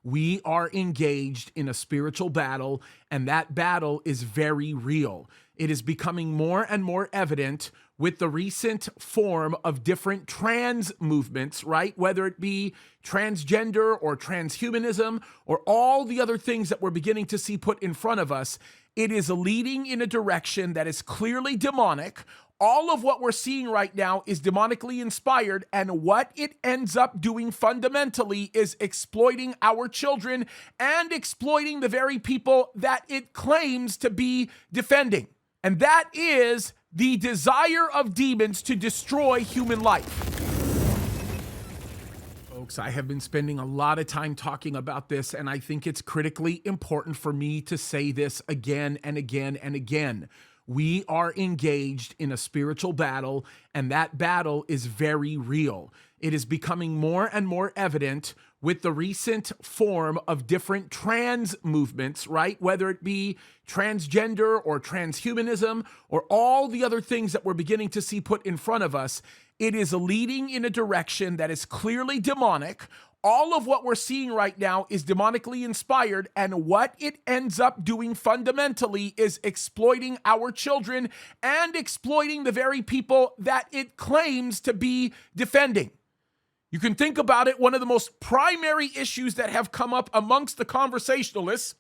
We are engaged in a spiritual battle, and that battle is very real. It is becoming more and more evident with the recent form of different trans movements, right? Whether it be transgender or transhumanism or all the other things that we're beginning to see put in front of us, it is leading in a direction that is clearly demonic. All of what we're seeing right now is demonically inspired, and what it ends up doing fundamentally is exploiting our children and exploiting the very people that it claims to be defending. And that is the desire of demons to destroy human life. Folks, I have been spending a lot of time talking about this, and I think it's critically important for me to say this again and again and again. We are engaged in a spiritual battle, and that battle is very real. It is becoming more and more evident with the recent form of different trans movements, right? Whether it be transgender or transhumanism or all the other things that we're beginning to see put in front of us, it is leading in a direction that is clearly demonic. All of what we're seeing right now is demonically inspired, and what it ends up doing fundamentally is exploiting our children and exploiting the very people that it claims to be defending. You can think about it, one of the most primary issues that have come up amongst the conversationalists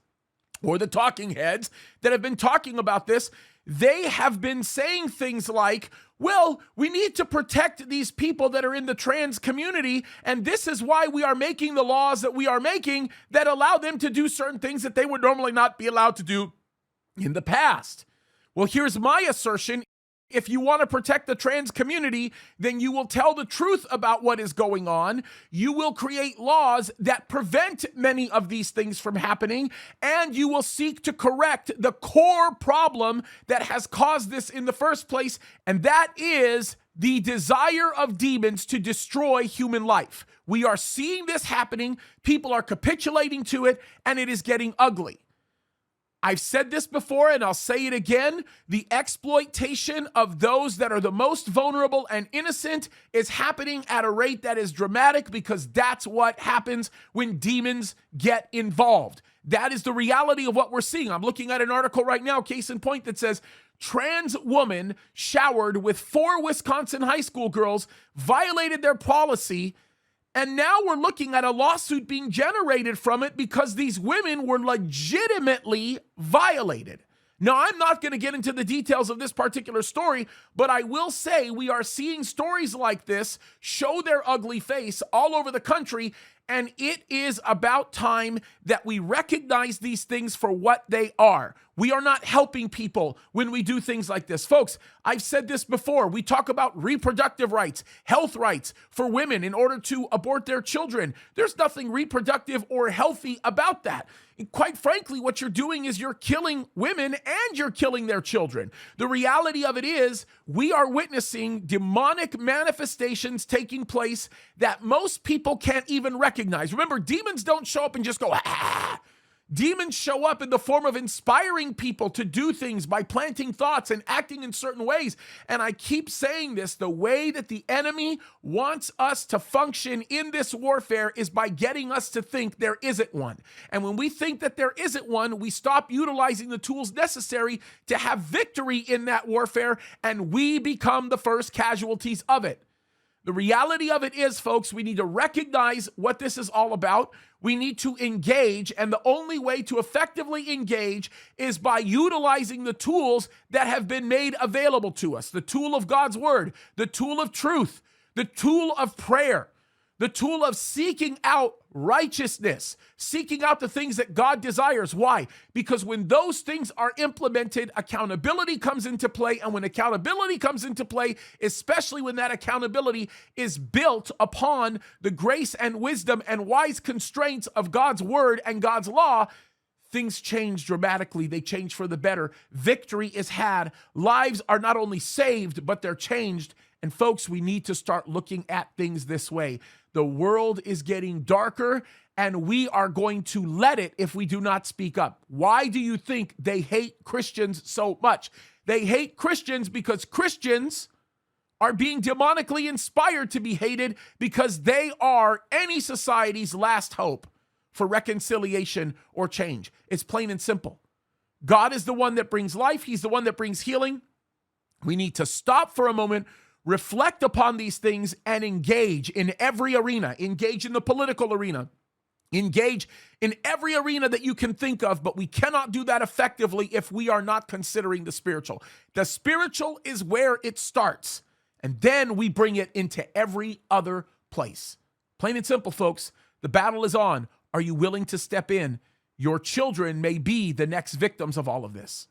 or the talking heads that have been talking about this, they have been saying things like, well, we need to protect these people that are in the trans community, and this is why we are making the laws that we are making that allow them to do certain things that they would normally not be allowed to do in the past. Well, here's my assertion. If you want to protect the trans community, then you will tell the truth about what is going on. You will create laws that prevent many of these things from happening, and you will seek to correct the core problem that has caused this in the first place, and that is the desire of demons to destroy human life. We are seeing this happening. People are capitulating to it, and it is getting ugly. I've said this before, and I'll say it again. The exploitation of those that are the most vulnerable and innocent is happening at a rate that is dramatic, because that's what happens when demons get involved. That is the reality of what we're seeing. I'm looking at an article right now, case in point, that says trans woman showered with 4 Wisconsin high school girls, violated their policy. And now we're looking at a lawsuit being generated from it because these women were legitimately violated. Now, I'm not going to get into the details of this particular story, but I will say we are seeing stories like this show their ugly face all over the country, and it is about time that we recognize these things for what they are. We are not helping people when we do things like this. Folks, I've said this before. We talk about reproductive rights, health rights for women in order to abort their children. There's nothing reproductive or healthy about that. And quite frankly, what you're doing is you're killing women and you're killing their children. The reality of it is we are witnessing demonic manifestations taking place that most people can't even recognize. Remember, demons don't show up and just go, ah. Demons show up in the form of inspiring people to do things by planting thoughts and acting in certain ways. And I keep saying this, the way that the enemy wants us to function in this warfare is by getting us to think there isn't one. And when we think that there isn't one, we stop utilizing the tools necessary to have victory in that warfare, and we become the first casualties of it. The reality of it is, folks, we need to recognize what this is all about. We need to engage, and the only way to effectively engage is by utilizing the tools that have been made available to us. The tool of God's word, the tool of truth, the tool of prayer, the tool of seeking out righteousness, seeking out the things that God desires. Why? Because when those things are implemented, accountability comes into play. And when accountability comes into play, especially when that accountability is built upon the grace and wisdom and wise constraints of God's word and God's law, things change dramatically. They change for the better. Victory is had. Lives are not only saved, but they're changed. And folks, we need to start looking at things this way. The world is getting darker, and we are going to let it if we do not speak up. Why do you think they hate Christians so much? They hate Christians because Christians are being demonically inspired to be hated, because they are any society's last hope for reconciliation or change. It's plain and simple. God is the one that brings life. He's the one that brings healing. We need to stop for a moment, reflect upon these things, and engage in every arena. Engage in the political arena. Engage in every arena that you can think of, but we cannot do that effectively if we are not considering the spiritual. The spiritual is where it starts, and then we bring it into every other place. Plain and simple, folks. The battle is on. Are you willing to step in? Your children may be the next victims of all of this.